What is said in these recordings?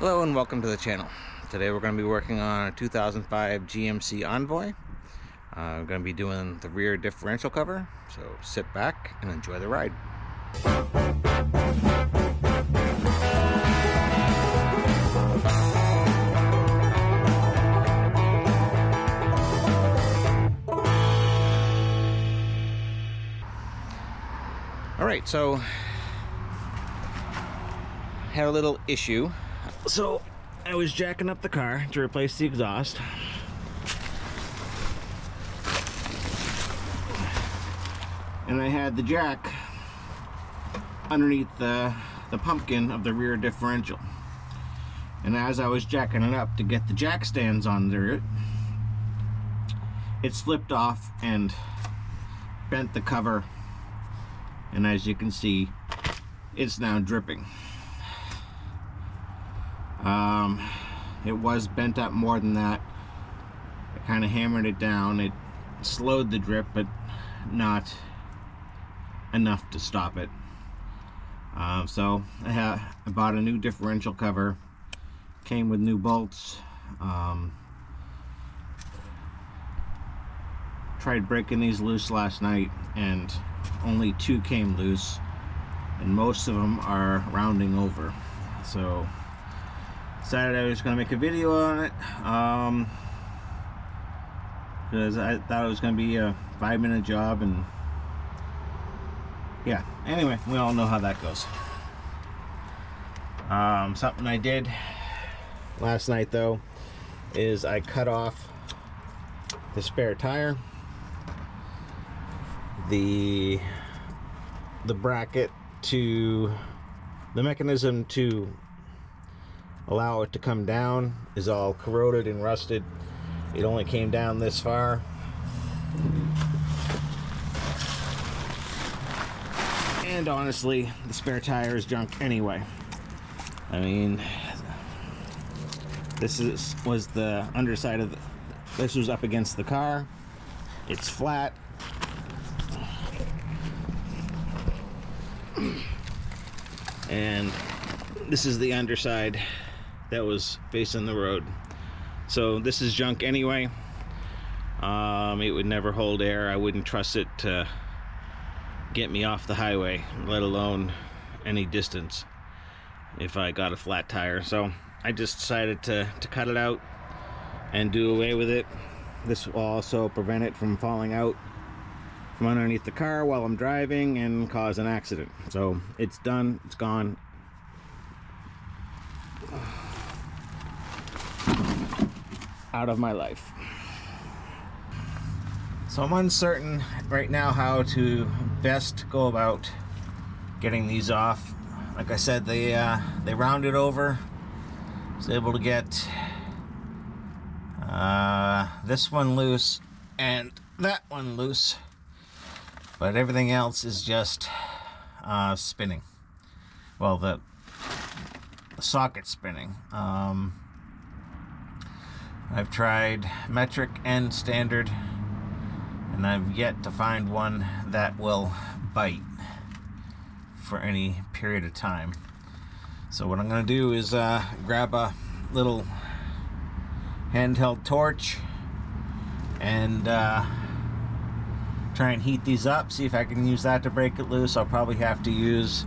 Hello and welcome to the channel. Today we're going to be working on a 2005 GMC Envoy. We're going to be doing the rear differential cover, so sit back and enjoy the ride. Alright, so had a little issue. So I was jacking up the car to replace the exhaust, and I had the jack underneath the pumpkin of the rear differential, and as I was jacking it up to get the jack stands under it, it slipped off and bent the cover, and as you can see, it's now dripping. It was bent up more than that. I kind of hammered it down. It slowed the drip, but not enough to stop it. So I bought a new differential cover. Came with new bolts. Tried breaking these loose last night, and only 2 came loose, and most of them are rounding over. So decided I was going to make a video on it, because I thought it was going to be a 5-minute job, and yeah, anyway, we all know how that goes. Something I did last night though is I cut off the spare tire, the bracket to the mechanism to allow it to come down is all corroded and rusted. It only came down this far, and honestly the spare tire is junk anyway. I mean, this was the underside of this was up against the car. It's flat, and this is the underside that was facing the road. So this is junk anyway. It would never hold air. I wouldn't trust it to get me off the highway, let alone any distance, if I got a flat tire. So I just decided to cut it out and do away with it. This will also prevent it from falling out from underneath the car while I'm driving and cause an accident. So it's done, it's gone. Out of my life. So I'm uncertain right now how to best go about getting these off. Like I said, they rounded over. I was able to get this one loose and that one loose, but everything else is just spinning. Well, the socket spinning. I've tried metric and standard, and I've yet to find one that will bite for any period of time. So what I'm going to do is grab a little handheld torch and try and heat these up, see if I can use that to break it loose. I'll probably have to use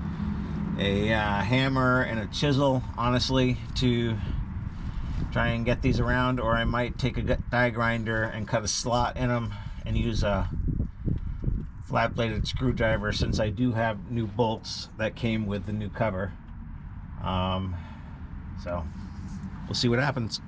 a hammer and a chisel, honestly, to try and get these around, or I might take a die grinder and cut a slot in them and use a flat bladed screwdriver, since I do have new bolts that came with the new cover. So we'll see what happens.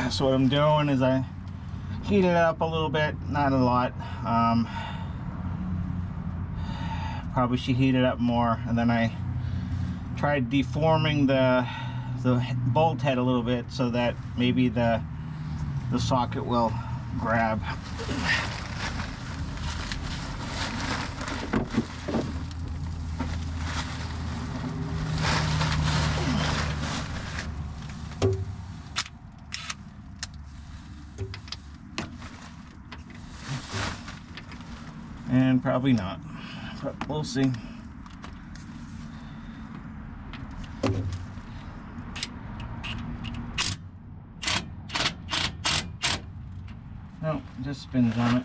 So what I'm doing is I heat it up a little bit, not a lot. Probably should heat it up more, and then I tried deforming the bolt head a little bit so that maybe the socket will grab. And probably not, but we'll see. No, just spins on it.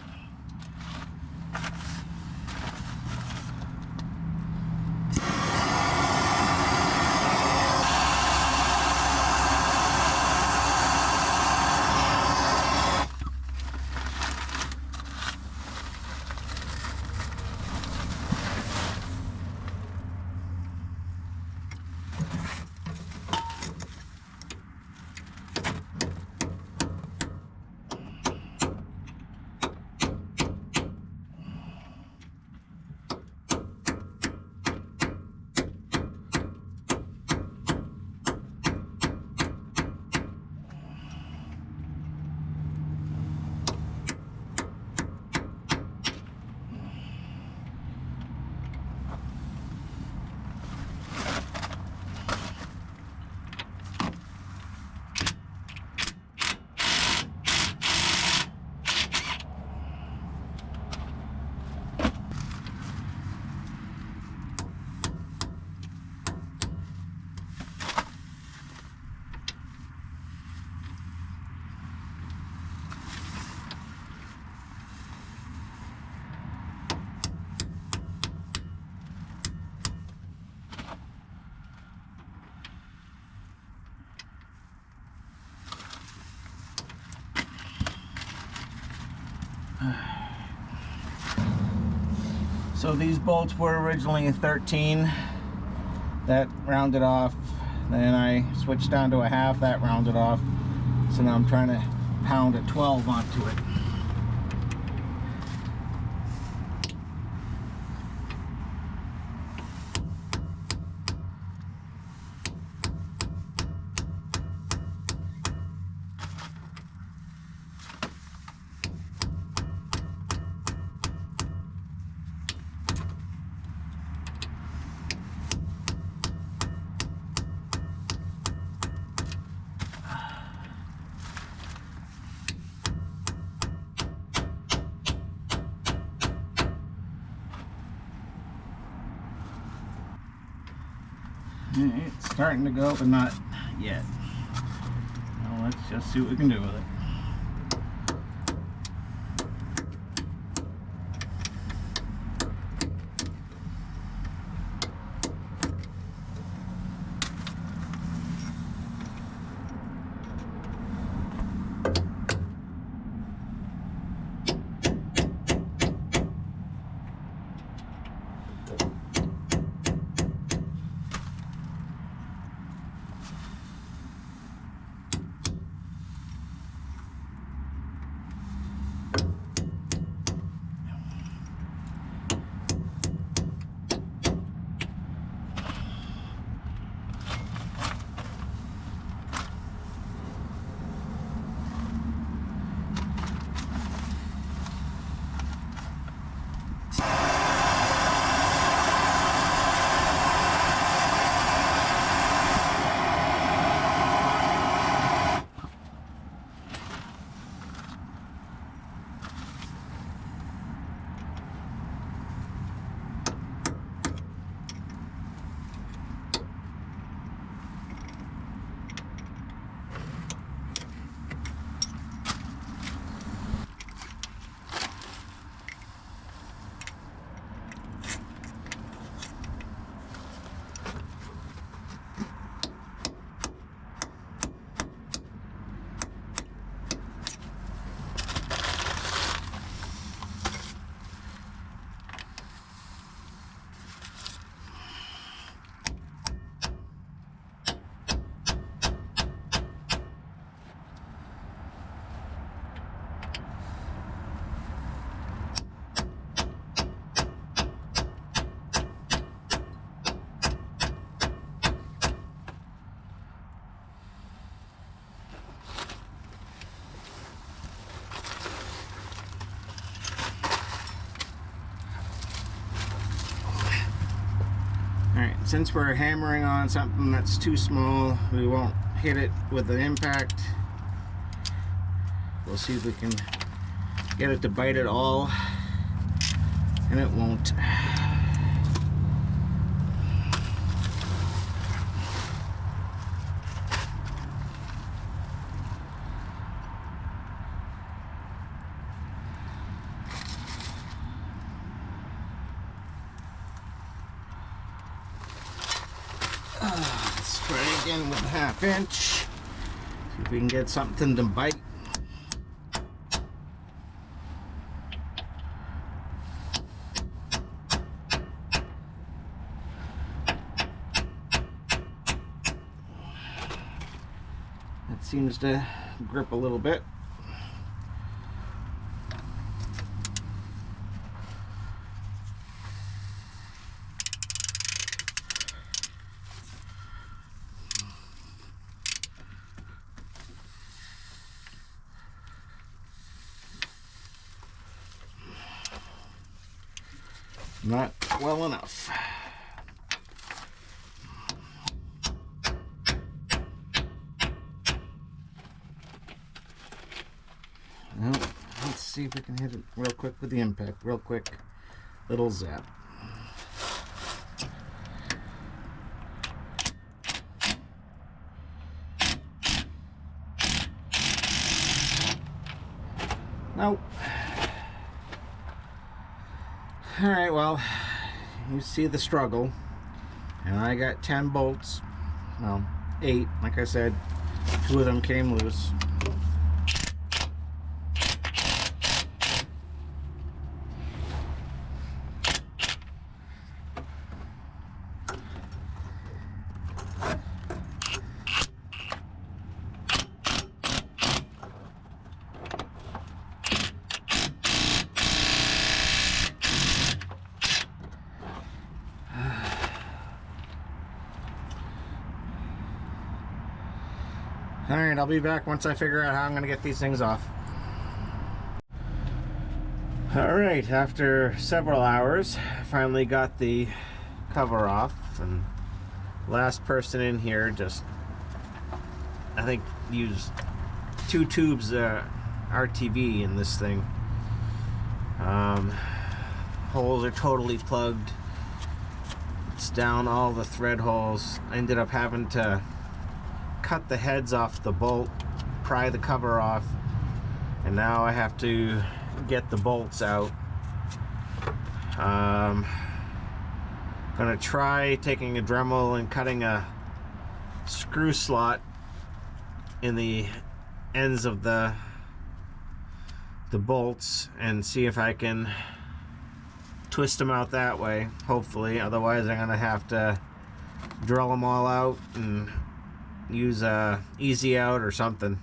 So these bolts were originally a 13, that rounded off. Then I switched down to a half, that rounded off. So now I'm trying to pound a 12 onto it. It's starting to go, but not yet. Well, let's just see what we can do with it. Alright, since we're hammering on something that's too small, we won't hit it with an impact. We'll see if we can get it to bite at all, and it won't. Let's try again with a 1/2 inch. See if we can get something to bite. It seems to grip a little bit. Not well enough. Well, let's see if we can hit it real quick with the impact. Real quick, little zap. Nope. Alright, well, you see the struggle. And I got 10 bolts. Well, 8, like I said. 2 of them came loose. Alright, I'll be back once I figure out how I'm going to get these things off. Alright, after several hours, I finally got the cover off, and last person in here just, I think, used 2 tubes RTV in this thing. Holes are totally plugged. It's down all the thread holes. I ended up having to cut the heads off the bolt, pry the cover off, and now I have to get the bolts out. Gonna try taking a Dremel and cutting a screw slot in the ends of the bolts and see if I can twist them out that way, hopefully. Otherwise I'm gonna have to drill them all out and use a easy out or something.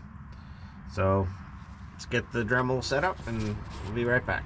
So let's get the Dremel set up and we'll be right back.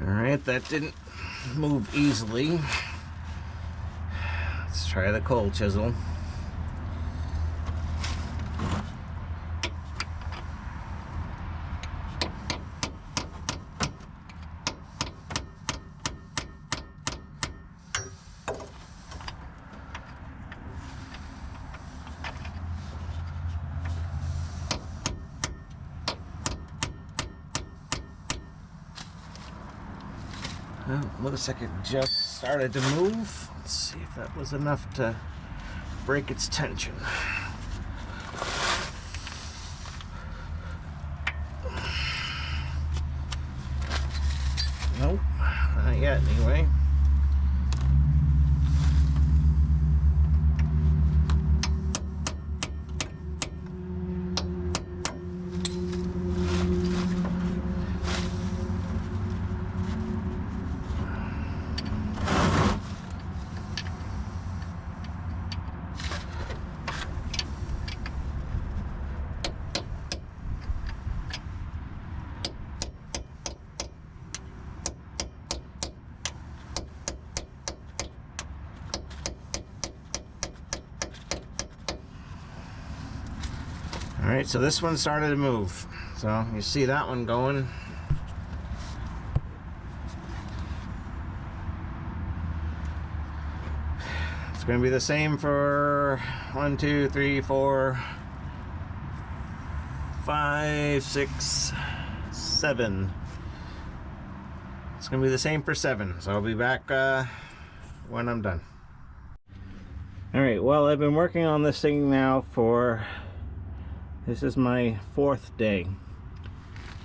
Alright, that didn't move easily. Let's try the cold chisel. looks like it just started to move. Let's see if that was enough to break its tension. Nope, not yet anyway. Alright, so this one started to move. So you see that one going. It's going to be the same for 1, 2, 3, 4, 5, 6, 7. It's going to be the same for 7. So I'll be back when I'm done. Alright, well, I've been working on this thing now for... This is my 4th day,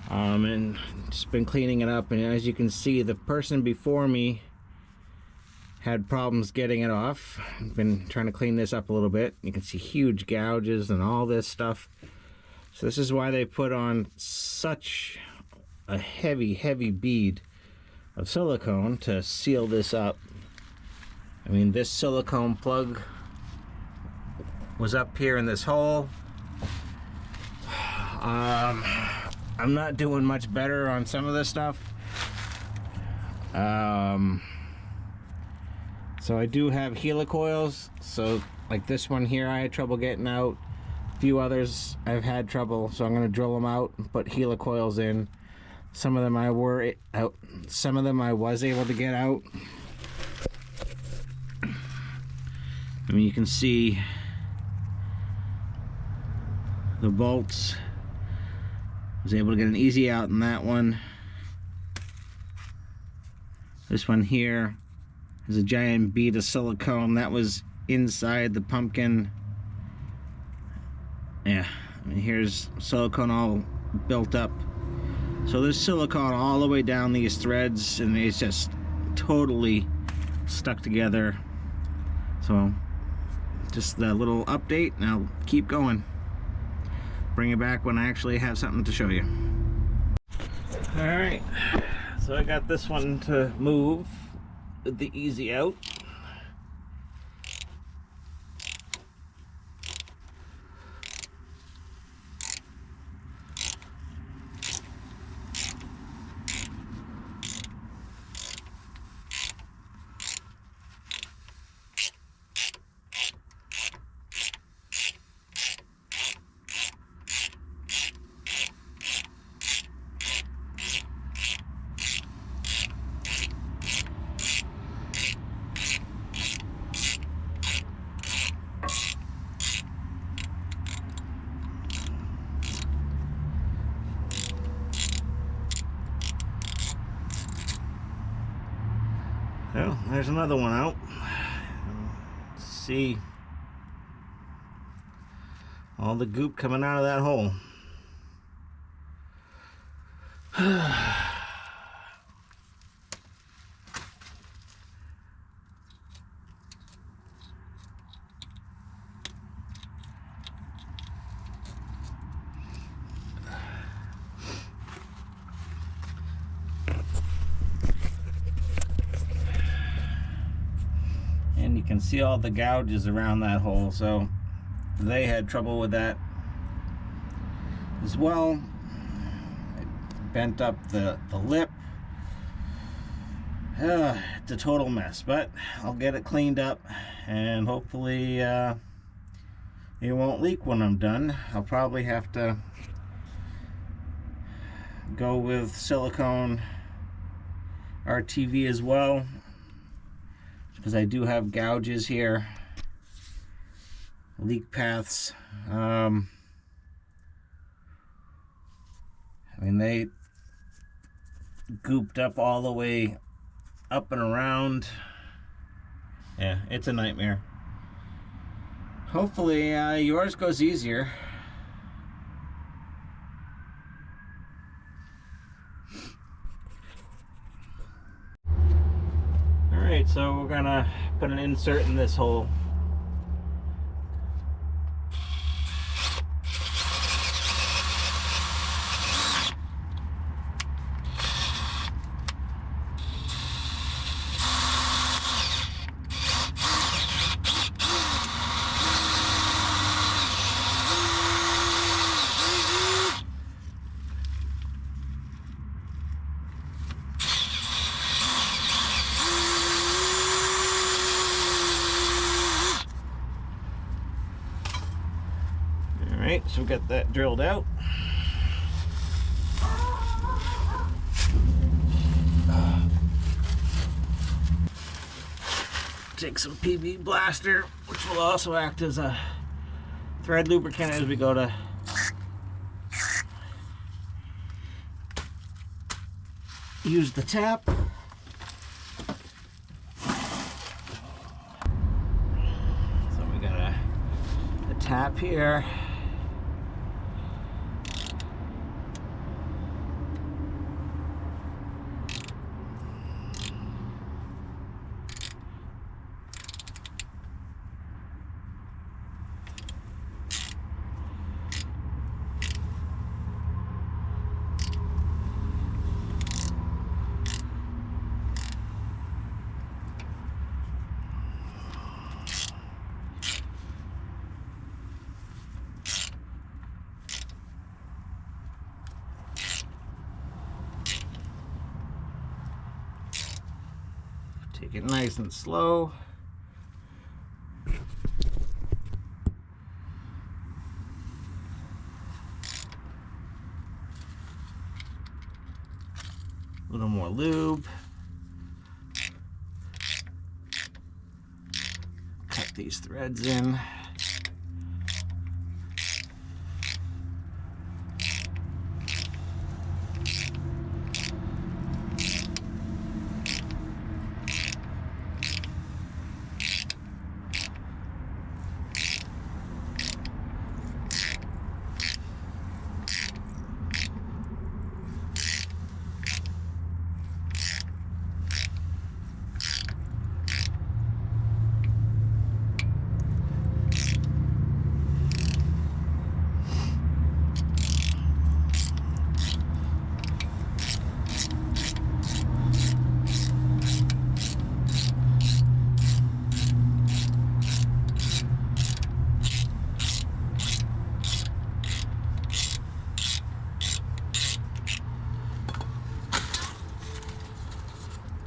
and just been cleaning it up, and as you can see, the person before me had problems getting it off. I've been trying to clean this up a little bit. You can see huge gouges and all this stuff. So this is why they put on such a heavy bead of silicone to seal this up. I mean, this silicone plug was up here in this hole. I'm not doing much better on some of this stuff. So I do have helicoils. So like this one here, I had trouble getting out. A few others I've had trouble. So I'm going to drill them out and put helicoils in. Some of them I were out. Some of them I was able to get out. I mean, you can see the bolts. Was able to get an easy out in that one. This one here is a giant bead of silicone that was inside the pumpkin. Yeah, I mean, here's silicone all built up. So there's silicone all the way down these threads, and it's just totally stuck together. So just the little update, and I'll keep going. Bring it back when I actually have something to show you. Alright, so I got this one to move with the easy out. Well, there's another one out. Let's see all the goop coming out of that hole. And you can see all the gouges around that hole, so they had trouble with that as well. It bent up the lip. It's a total mess, but I'll get it cleaned up, and hopefully it won't leak when I'm done. I'll probably have to go with silicone RTV as well, because I do have gouges here, leak paths. I mean, they gooped up all the way up and around. Yeah, it's a nightmare. Hopefully yours goes easier. Alright, so we're gonna put an insert in this hole. Alright, so we got that drilled out. Take some PB Blaster, which will also act as a thread lubricant as we go to use the tap. So we got a tap here. Take it nice and slow. A little more lube. Cut these threads in.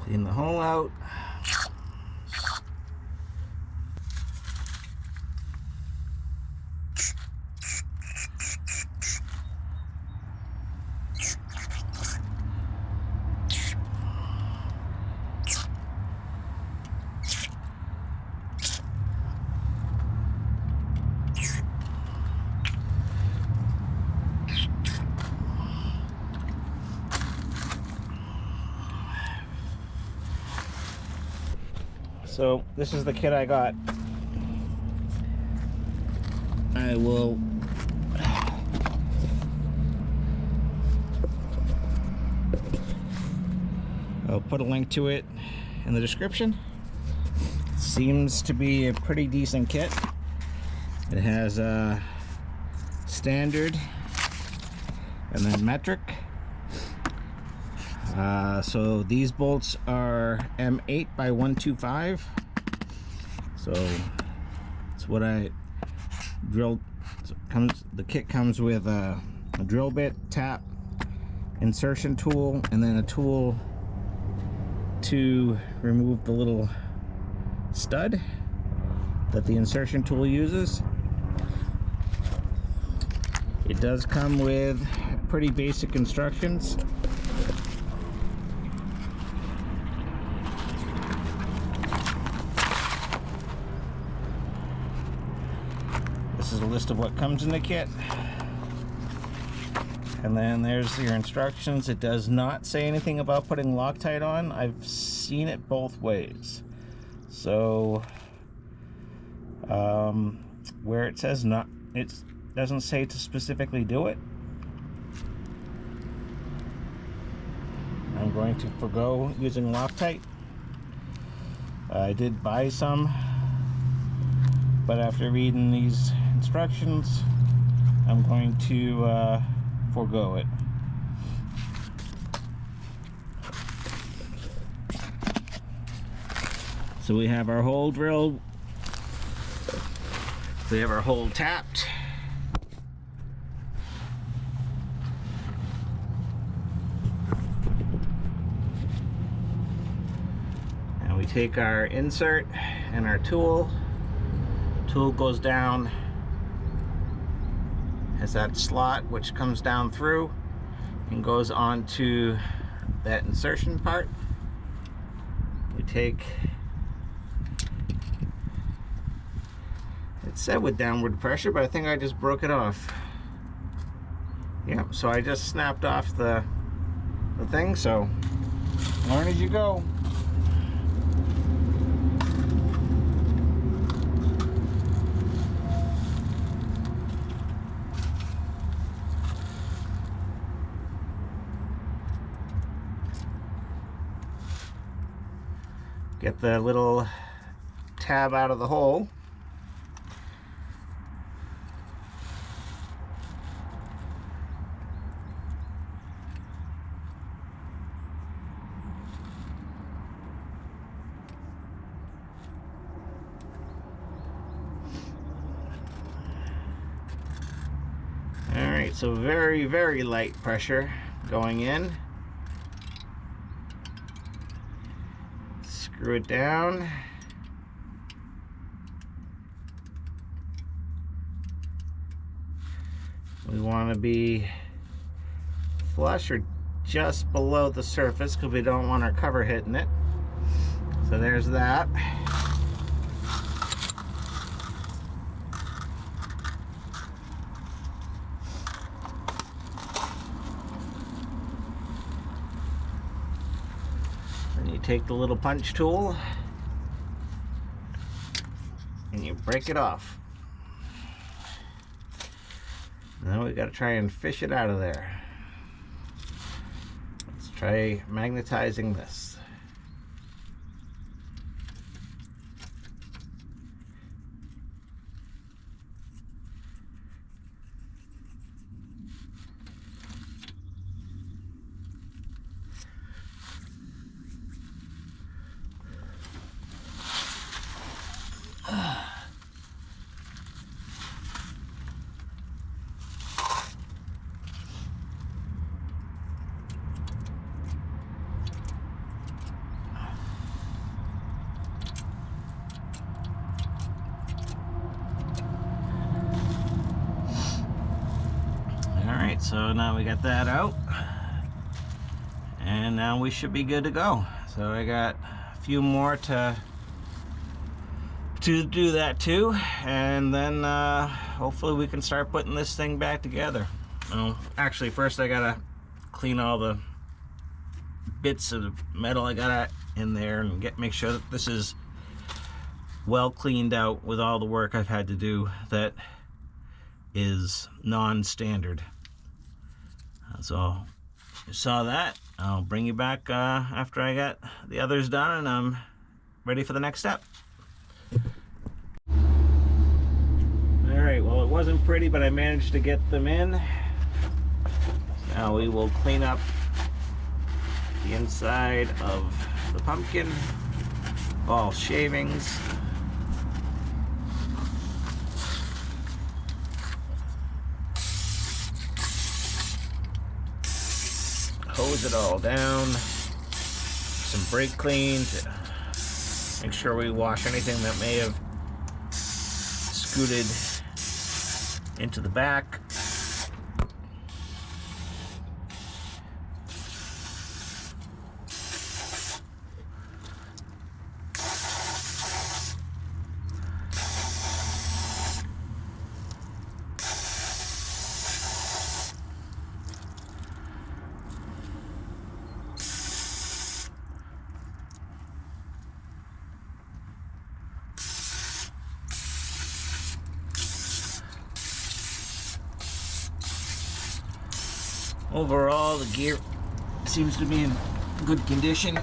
Clean the hole out. So this is the kit I got. I'll put a link to it in the description. Seems to be a pretty decent kit. It has a standard and then metric. So these bolts are M8 by 125. So that's what I drilled. So the kit comes with a drill bit, tap, insertion tool, and then a tool to remove the little stud that the insertion tool uses. It does come with pretty basic instructions. This is a list of what comes in the kit. And then there's your instructions. It does not say anything about putting Loctite on. I've seen it both ways. So where it says not, it doesn't say to specifically do it. I'm going to forgo using Loctite. I did buy some, but after reading these instructions, I'm going to forgo it. So we have our hole drilled. We have our hole tapped. And we take our insert and our tool. Tool goes down, has that slot which comes down through and goes onto that insertion part. We take, it said with downward pressure, but I think I just broke it off. Yep, so I just snapped off the thing, so learn as you go. Get the little tab out of the hole. All right, so very, very light pressure going in. Screw it down. We want to be flush or just below the surface because we don't want our cover hitting it. So there's that. Take the little punch tool and you break it off. Now we got to try and fish it out of there. Let's try magnetizing this. Alright, so now we got that out, and now we should be good to go. So I got a few more to do that too, and then hopefully we can start putting this thing back together. Well, actually first I gotta clean all the bits of metal I got in there and make sure that this is well cleaned out with all the work I've had to do that is non-standard. So you saw that. I'll bring you back after I got the others done and I'm ready for the next step. Alright, well it wasn't pretty, but I managed to get them in. Now we will clean up the inside of the pumpkin, all shavings. Hose it all down, some brake clean to make sure we wash anything that may have scooted into the back. Overall, the gear seems to be in good condition.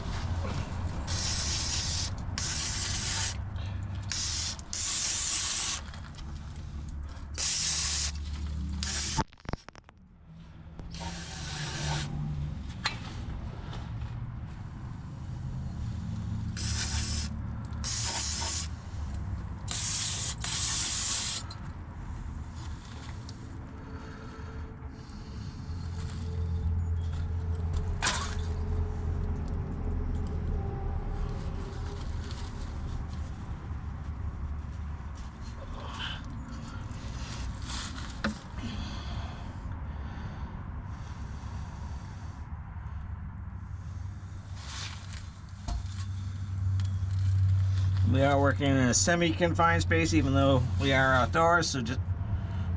We are working in a semi-confined space, even though we are outdoors, so just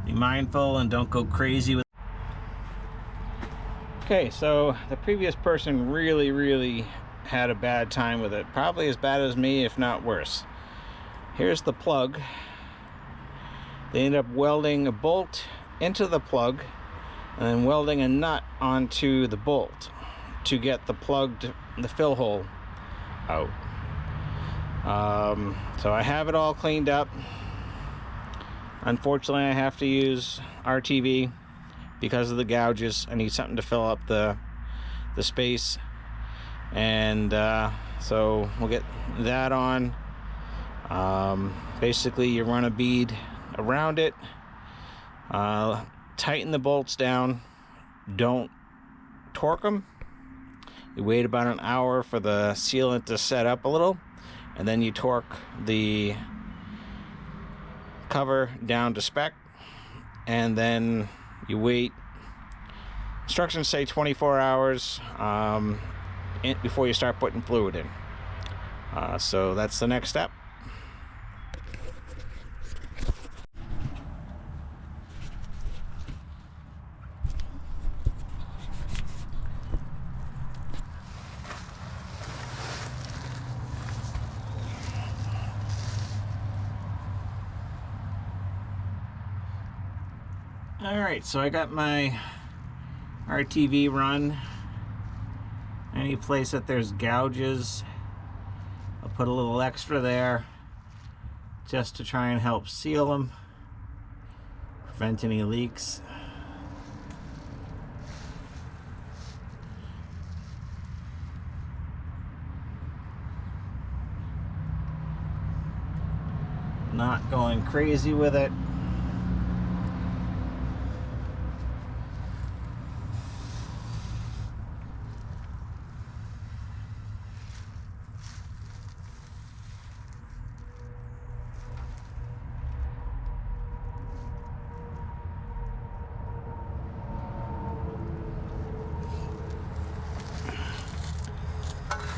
be mindful and don't go crazy with. Okay, so the previous person really had a bad time with it. Probably as bad as me, if not worse. Here's the plug. They end up welding a bolt into the plug and then welding a nut onto the bolt to get the plug, the fill hole out. So I have it all cleaned up. Unfortunately, I have to use RTV because of the gouges. I need something to fill up the space, and so we'll get that on. Basically, you run a bead around it, tighten the bolts down, don't torque them. You wait about an hour for the sealant to set up a little, and then you torque the cover down to spec, and then you wait. Instructions say 24 hours before you start putting fluid in. So that's the next step. Alright, so I got my RTV run. Any place that there's gouges, I'll put a little extra there just to try and help seal them, prevent any leaks. Not going crazy with it.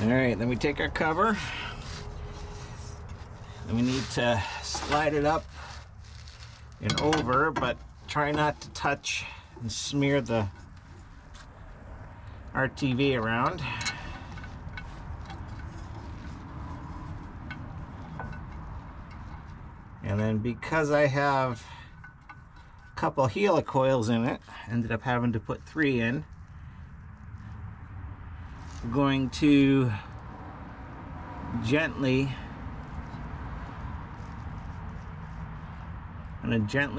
Alright, then we take our cover and we need to slide it up and over, but try not to touch and smear the RTV around. And then because I have a couple helicoils in it, ended up having to put 3 in. We're going to gently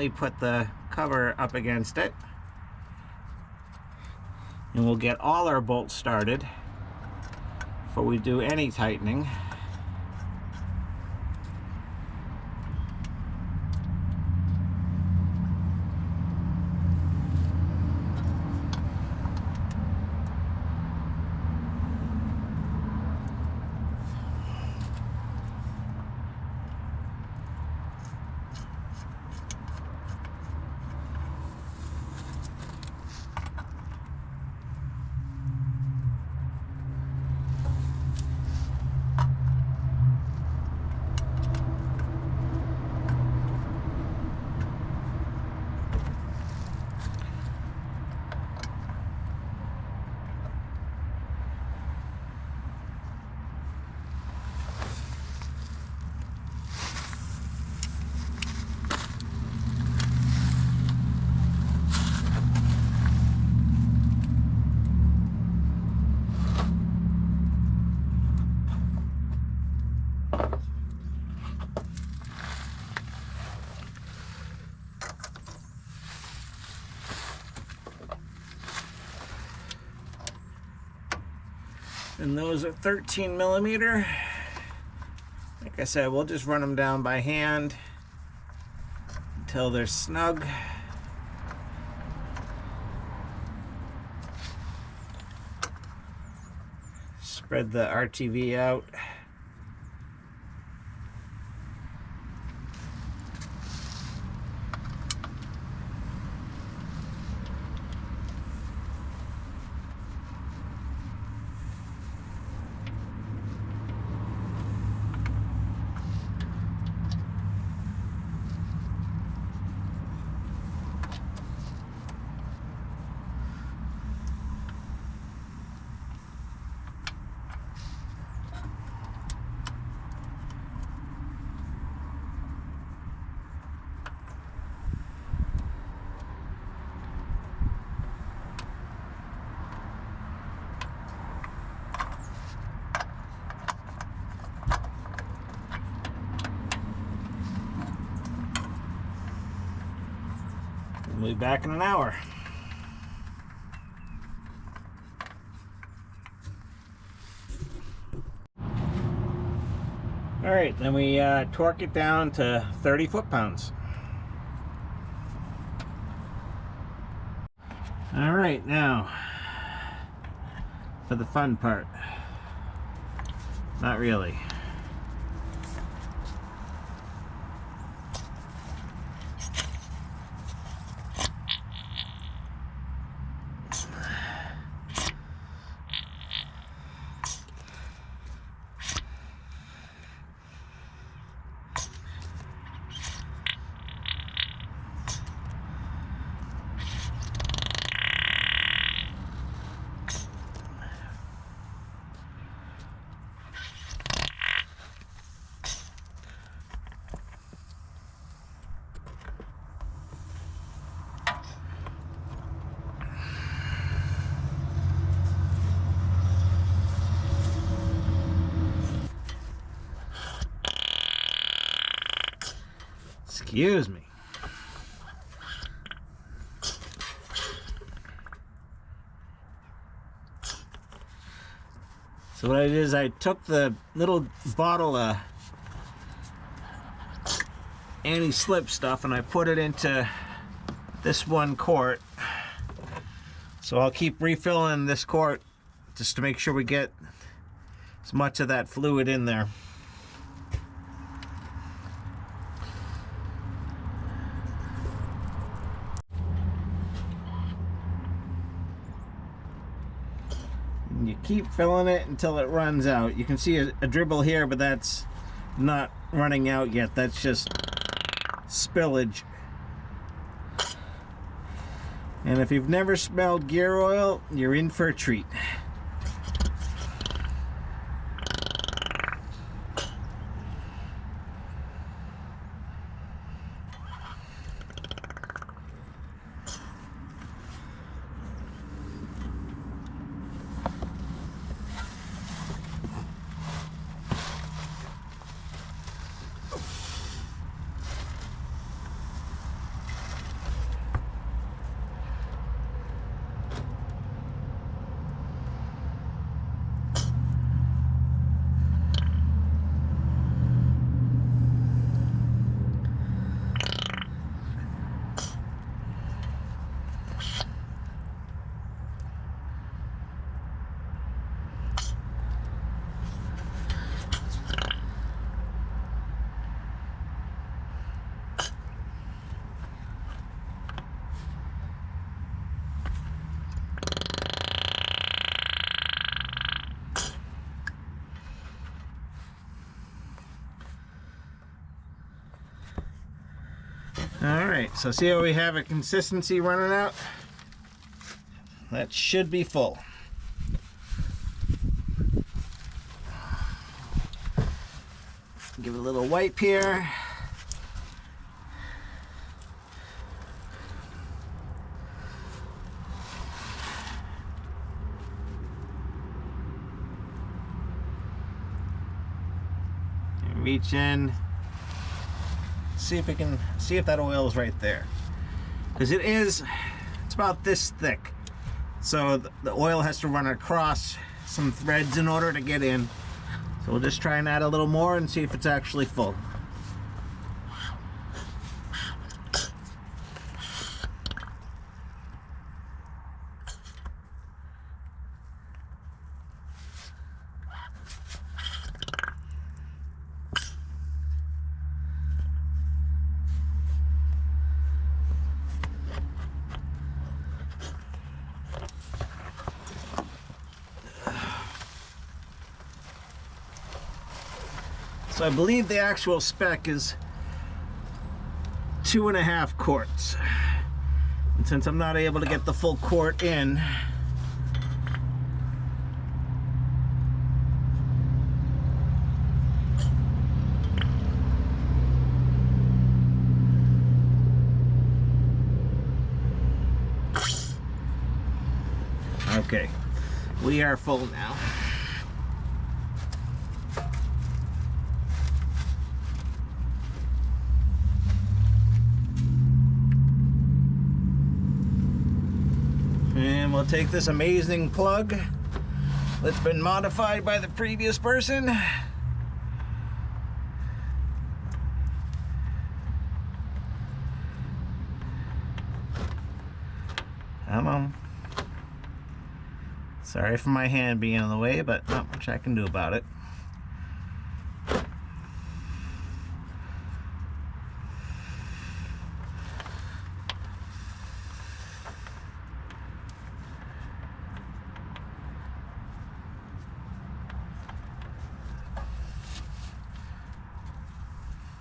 put the cover up against it, and we'll get all our bolts started before we do any tightening. And those are 13 millimeter. Like I said, we'll just run them down by hand until they're snug. Spread the RTV out. We'll be back in an hour. All right, then we torque it down to 30 foot-pounds. All right, now for the fun part. Not really. Excuse me. So what I did is I took the little bottle of anti-slip stuff and I put it into this one quart. So I'll keep refilling this quart just to make sure we get as much of that fluid in there. And you keep filling it until it runs out. You can see a dribble here, but that's not running out yet. That's just spillage. And if you've never smelled gear oil, you're in for a treat. Alright, so see how we have a consistency running out? That should be full. Give it a little wipe here. And reach in. See if we can see if that oil is right there, because it's about this thick, so the oil has to run across some threads in order to get in. So we'll just try and add a little more and see if it's actually full. So I believe the actual spec is 2.5 quarts. And since I'm not able to get the full quart in, okay, we are full now. And we'll take this amazing plug that's been modified by the previous person. Come on. Sorry for my hand being in the way, but not much I can do about it.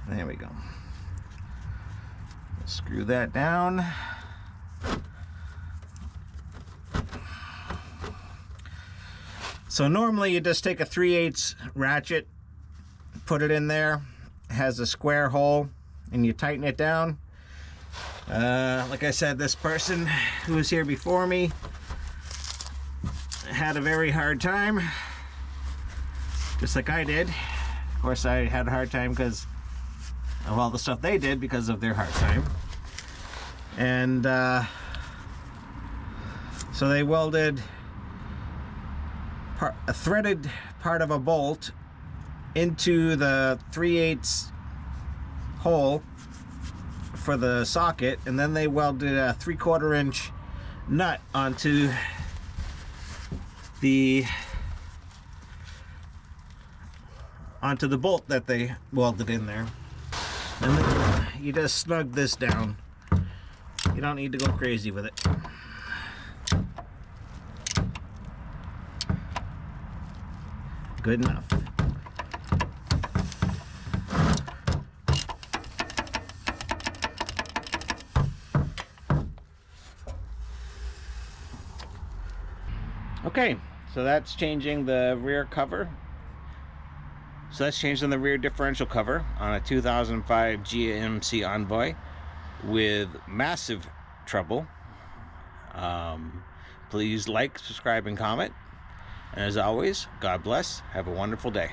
There we go. Screw that down. So normally you just take a 3/8 ratchet, put it in there. It has a square hole and you tighten it down. Like I said, this person who was here before me had a very hard time, just like I did. Of course, I had a hard time because of all the stuff they did because of their hard time. And so they welded a threaded part of a bolt into the 3/8 hole for the socket, and then they welded a 3/4 inch nut onto the bolt that they welded in there. And then you just snug this down. You don't need to go crazy with it. Good enough. Okay, so that's changing the rear cover. So that's changing the rear differential cover on a 2005 GMC Envoy with massive trouble. Please like, subscribe, and comment. And as always, God bless. Have a wonderful day.